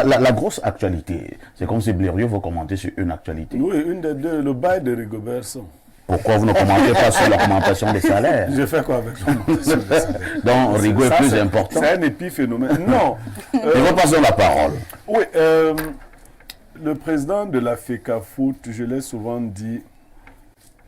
La grosse actualité, c'est comme si Blériot vous commentez sur une actualité. Oui, une des deux, le bail de Rigobert. Pourquoi vous ne commentez pas sur l'augmentation des salaires? Je fais quoi avec l'augmentation des salaires? Donc, Rigaud est plus important. C'est un épiphénomène. Non. Je vous passe la parole. Oui, le président de la FECAFOOT, je l'ai souvent dit,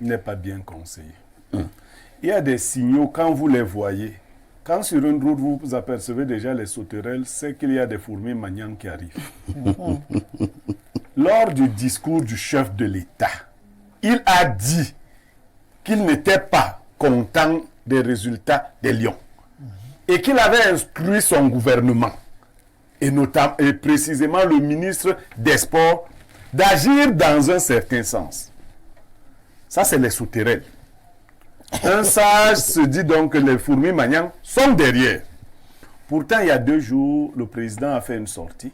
n'est pas bien conseillé. Il y a des signaux, quand vous les voyez, quand sur une route vous apercevez déjà les sauterelles, c'est qu'il y a des fourmis maniantes qui arrivent. Lors du discours du chef de l'État, il a dit qu'il n'était pas content des résultats des Lions et qu'il avait instruit son gouvernement, et précisément le ministre des Sports, d'agir dans un certain sens. Ça, c'est les sauterelles. Un sage se dit donc que les fourmis maniantes sont derrière. Pourtant, il y a 2 jours, le président a fait une sortie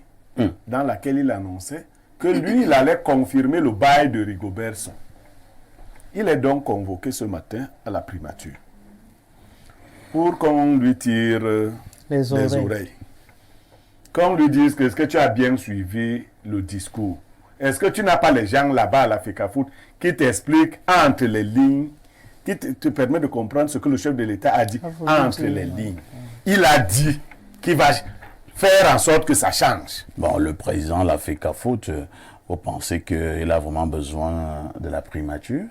dans laquelle il annonçait que lui, il allait confirmer le bail de Rigobert. Il est donc convoqué ce matin à la primature pour qu'on lui tire les oreilles. Qu'on lui dise que est-ce que tu as bien suivi le discours? Est-ce que tu n'as pas les gens là-bas à la FECAFOOT qui t'expliquent entre les lignes, qui te permet de comprendre ce que le chef de l'État a dit entre les lignes? Il a dit qu'il va faire en sorte que ça change. Bon, le président de la FECAFOOT, vous pensez qu'il a vraiment besoin de la primature?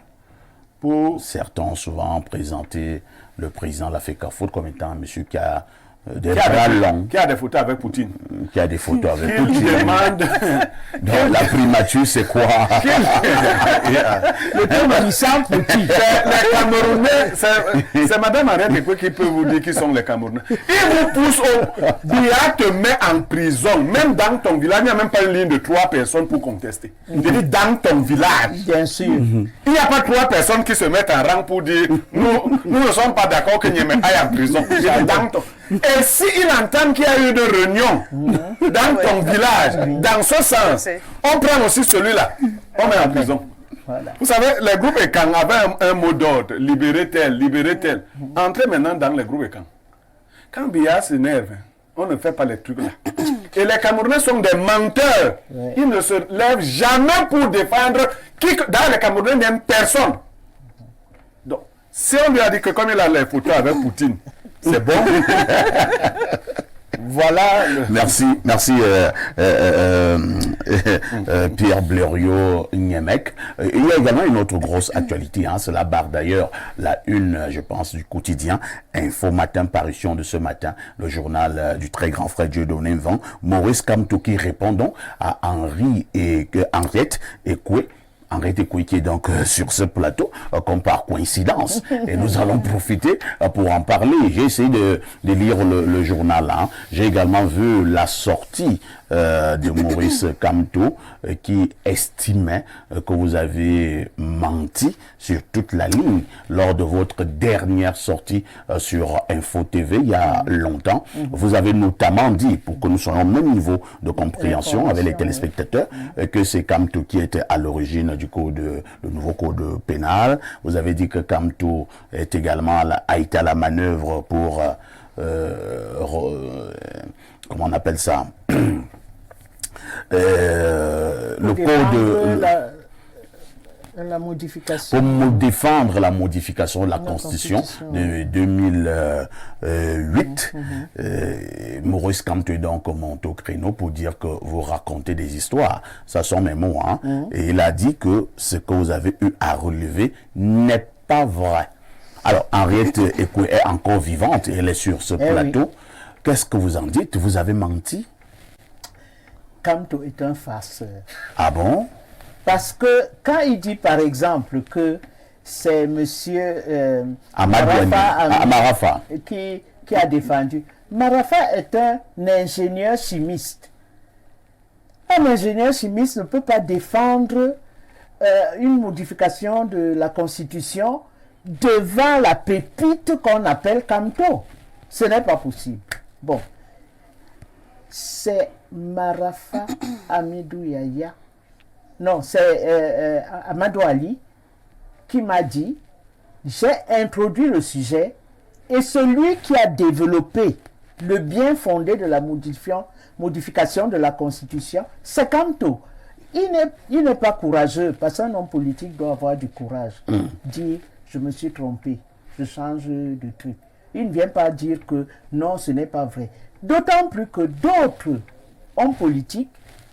Certains ont souvent présenté le président de la FECAFOOT comme étant un monsieur qui a des bras longs. Qui a des photos avec Poutine. Qui a des photos avec Poutine. Demande... Donc, la primature, c'est quoi? Le terme sans Poutine. Les Camerounais, c'est Mme Ariane qui peut vous dire qui sont les Camerounais. Ils vous poussent au... Biya te met en prison. Même dans ton village, il n'y a même pas une ligne de 3 personnes pour contester. Je dis dans ton village. Bien sûr. Il n'y a pas 3 personnes qui se mettent en rang pour dire nous ne sommes pas d'accord que Niamey aille en prison. Dans ton... Et s'il entend qu'il y a eu une réunion dans ton village, dans ce sens, on prend aussi celui-là, on met en prison. Voilà. Vous savez, les groupes ECAN avaient un mot d'ordre, libérer tel, libérer tel. Entrez maintenant dans les groupes ECAN. Quand Biya s'énerve, on ne fait pas les trucs là. Et les Camerounais sont des menteurs. Ils ne se lèvent jamais pour défendre qui. Dans les Camerounais, n'aiment personne. Donc, si on lui a dit que comme il a les photos avec Poutine, c'est bon. Voilà. Merci Pierre Blériot-Niemek. Il y a également une autre grosse actualité. Cela barre d'ailleurs la une, je pense, du quotidien Info Matin, parution de ce matin, le journal du très grand frère Dieudonné Mvan. Maurice Kamto qui répond donc à Henriette Ekoué. Henriette Ekoué qui est donc sur ce plateau, comme par coïncidence. Et nous allons profiter pour en parler. J'ai essayé de lire le journal. J'ai également vu la sortie de Maurice Kamto qui estimait que vous avez menti sur toute la ligne lors de votre dernière sortie sur Info TV il y a longtemps. Vous avez notamment dit, pour que nous soyons au même niveau de compréhension avec les téléspectateurs, que c'est Kamto qui était à l'origine du nouveau code pénal. Vous avez dit que Kamto est également a été à la manœuvre pour comment on appelle ça, le code la modification. Pour défendre la modification de la Constitution de 2008. Maurice Kamto est donc monté au créneau pour dire que vous racontez des histoires. Ça sont mes mots. Et il a dit que ce que vous avez eu à relever n'est pas vrai. Alors, Henriette Ekoué est encore vivante et elle est sur ce plateau. Qu'est-ce que vous en dites? Vous avez menti? Kamto est un farceur. Ah bon? Parce que quand il dit par exemple que c'est monsieur Marafa qui a défendu, Marafa est un ingénieur chimiste. Un ingénieur chimiste ne peut pas défendre une modification de la Constitution devant la pépite qu'on appelle Kamto. Ce n'est pas possible. Bon. C'est Marafa Amidou Yaya. Non, c'est Amadou Ali qui m'a dit, j'ai introduit le sujet et celui qui a développé le bien fondé de la modification de la Constitution, c'est Kamto. Il n'est pas courageux, parce qu'un homme politique doit avoir du courage. Dire, je me suis trompé, je change de truc. Il ne vient pas dire que non, ce n'est pas vrai. D'autant plus que d'autres hommes politiques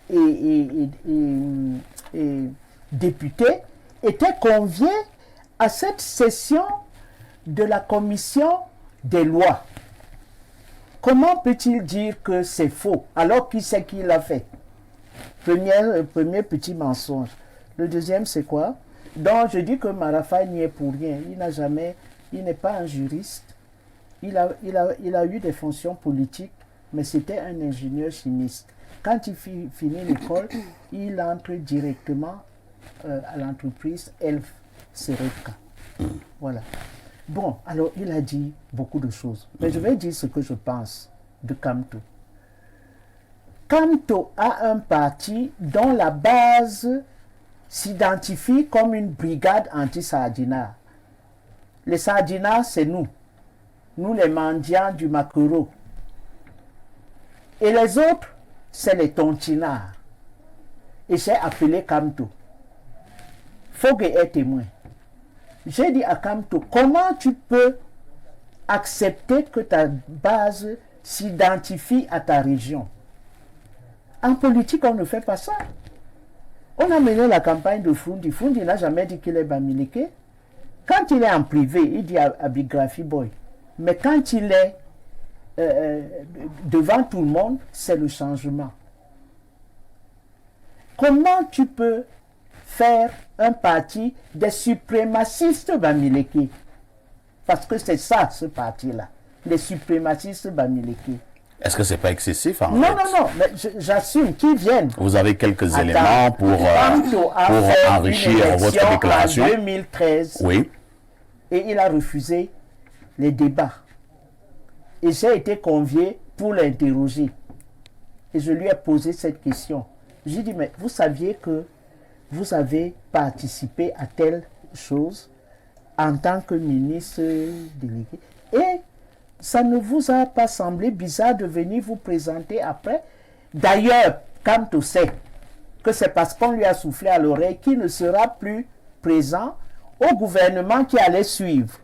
et députés étaient conviés à cette session de la commission des lois. Comment peut-il dire que c'est faux alors qu'il sait qui l'a fait? Premier petit mensonge. Le deuxième, c'est quoi? Donc, je dis que Marafa n'y est pour rien. Il n'est pas un juriste. Il a eu des fonctions politiques, mais c'était un ingénieur chimiste. Quand il finit l'école, il entre directement à l'entreprise Elf Sereka. Voilà. Bon, alors il a dit beaucoup de choses. Mais je vais dire ce que je pense de Kamto. Kamto a un parti dont la base s'identifie comme une brigade anti-sardinat. Les sardinats, c'est nous. Nous, les mendiants du Makoro. Et les autres, c'est les tontinards. Et j'ai appelé Kamto. Fogue est témoin. J'ai dit à Kamto, comment tu peux accepter que ta base s'identifie à ta région? En politique, on ne fait pas ça. On a mené la campagne de Fundi. Fundi n'a jamais dit qu'il est Bamileke. Quand il est en privé, il dit à Bigrafi Boy. Mais quand il est devant tout le monde, c'est le changement. Comment tu peux faire un parti des suprémacistes Bamileke? Parce que c'est ça, ce parti-là. Les suprémacistes Bamileke. Est-ce que c'est pas excessif en Non, fait? non, mais j'assume qu'ils viennent. Vous avez quelques éléments pour enrichir votre déclaration. En 2013, Oui. et il a refusé les débats. Et j'ai été convié pour l'interroger. Et je lui ai posé cette question. J'ai dit, mais vous saviez que vous avez participé à telle chose en tant que ministre délégué. Et ça ne vous a pas semblé bizarre de venir vous présenter après? D'ailleurs, Kamto sait que c'est parce qu'on lui a soufflé à l'oreille qu'il ne sera plus présent au gouvernement qui allait suivre.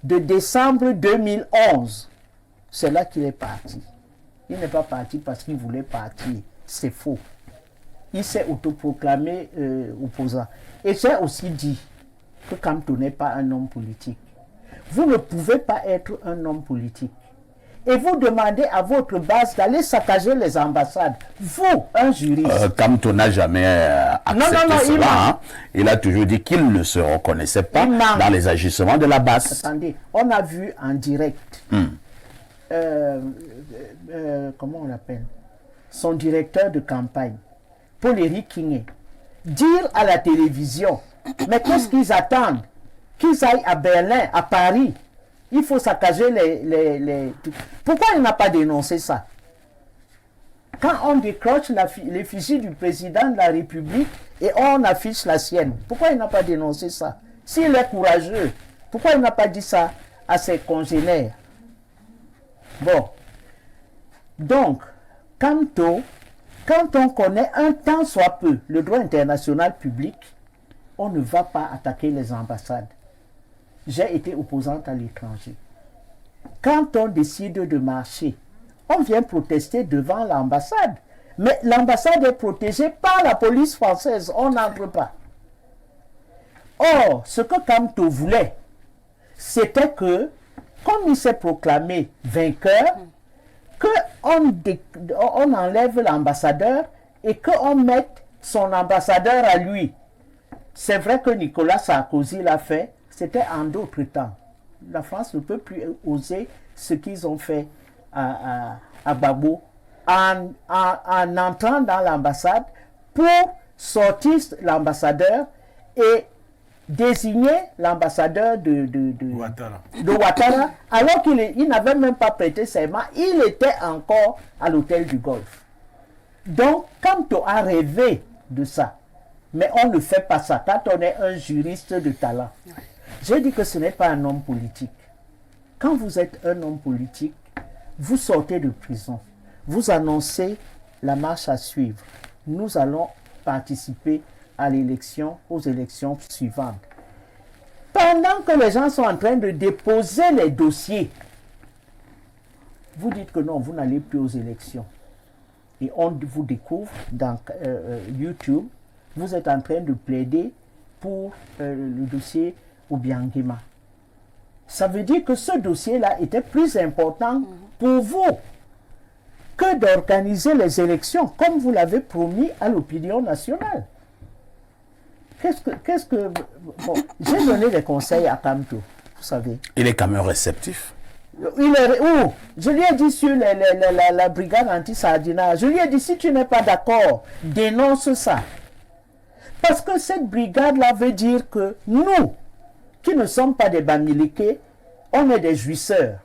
De décembre 2011, c'est là qu'il est parti. Il n'est pas parti parce qu'il voulait partir. C'est faux. Il s'est autoproclamé opposant. Et j'ai aussi dit que Kamto n'est pas un homme politique. Vous ne pouvez pas être un homme politique. Et vous demandez à votre base d'aller saccager les ambassades. Vous, un juriste. Kamto n'a jamais accepté cela. Hein. Il a toujours dit qu'il ne se reconnaissait pas dans les agissements de la base. Attendez, on a vu en direct, comment on l'appelle, son directeur de campagne, Paul-Éric Kingé, dire à la télévision, mais qu'est-ce qu'ils attendent? Qu'ils aillent à Berlin, à Paris. Il faut saccager les... Pourquoi il n'a pas dénoncé ça? Quand on décroche l'effigie du président de la République et on affiche la sienne, pourquoi il n'a pas dénoncé ça? S'il est courageux, pourquoi il n'a pas dit ça à ses congénères? Bon. Donc, Kamto, quand on connaît un tant soit peu le droit international public, on ne va pas attaquer les ambassades. J'ai été opposante à l'étranger. Quand on décide de marcher, on vient protester devant l'ambassade. Mais l'ambassade est protégée par la police française. On n'entre pas. Or, ce que Kamto voulait, c'était que, comme il s'est proclamé vainqueur, qu'on enlève l'ambassadeur et qu'on mette son ambassadeur à lui. C'est vrai que Nicolas Sarkozy l'a fait. C'était en d'autres temps. La France ne peut plus oser ce qu'ils ont fait à Gbagbo en entrant dans l'ambassade pour sortir l'ambassadeur et désigner l'ambassadeur de Ouattara alors qu'il n'avait même pas prêté serment. Il était encore à l'hôtel du Golfe. Donc, Kamto a rêvé de ça. Mais on ne fait pas ça quand on est un juriste de talent. J'ai dit que ce n'est pas un homme politique. Quand vous êtes un homme politique, vous sortez de prison, vous annoncez la marche à suivre. Nous allons participer à l'élection, aux élections suivantes. Pendant que les gens sont en train de déposer les dossiers, vous dites que non, vous n'allez plus aux élections. Et on vous découvre dans YouTube, vous êtes en train de plaider pour le dossier Obiangema. Ça veut dire que ce dossier-là était plus important pour vous que d'organiser les élections, comme vous l'avez promis à l'opinion nationale. Bon, j'ai donné des conseils à Kamto, vous savez. Il est quand même réceptif. Je lui ai dit sur la brigade anti-sardinage, je lui ai dit, si tu n'es pas d'accord, dénonce ça. Parce que cette brigade-là veut dire que nous, qui ne sommes pas des Bamileke, on est des jouisseurs.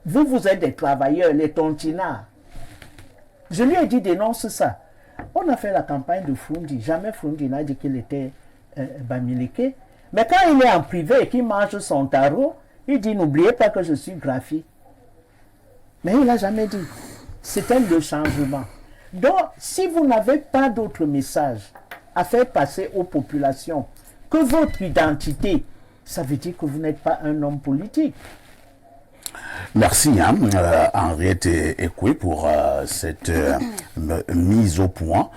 Vous, vous êtes des travailleurs, les tontinards. Je lui ai dit, dénonce ça. On a fait la campagne de Frundi. Jamais Frundi n'a dit qu'il était Bamileke. Mais quand il est en privé et qu'il mange son tarot, il dit, n'oubliez pas que je suis graphie. Mais il n'a jamais dit. C'était le changement. Donc, si vous n'avez pas d'autre message à faire passer aux populations que votre identité, ça veut dire que vous n'êtes pas un homme politique. Merci Henriette Ekwe pour cette mise au point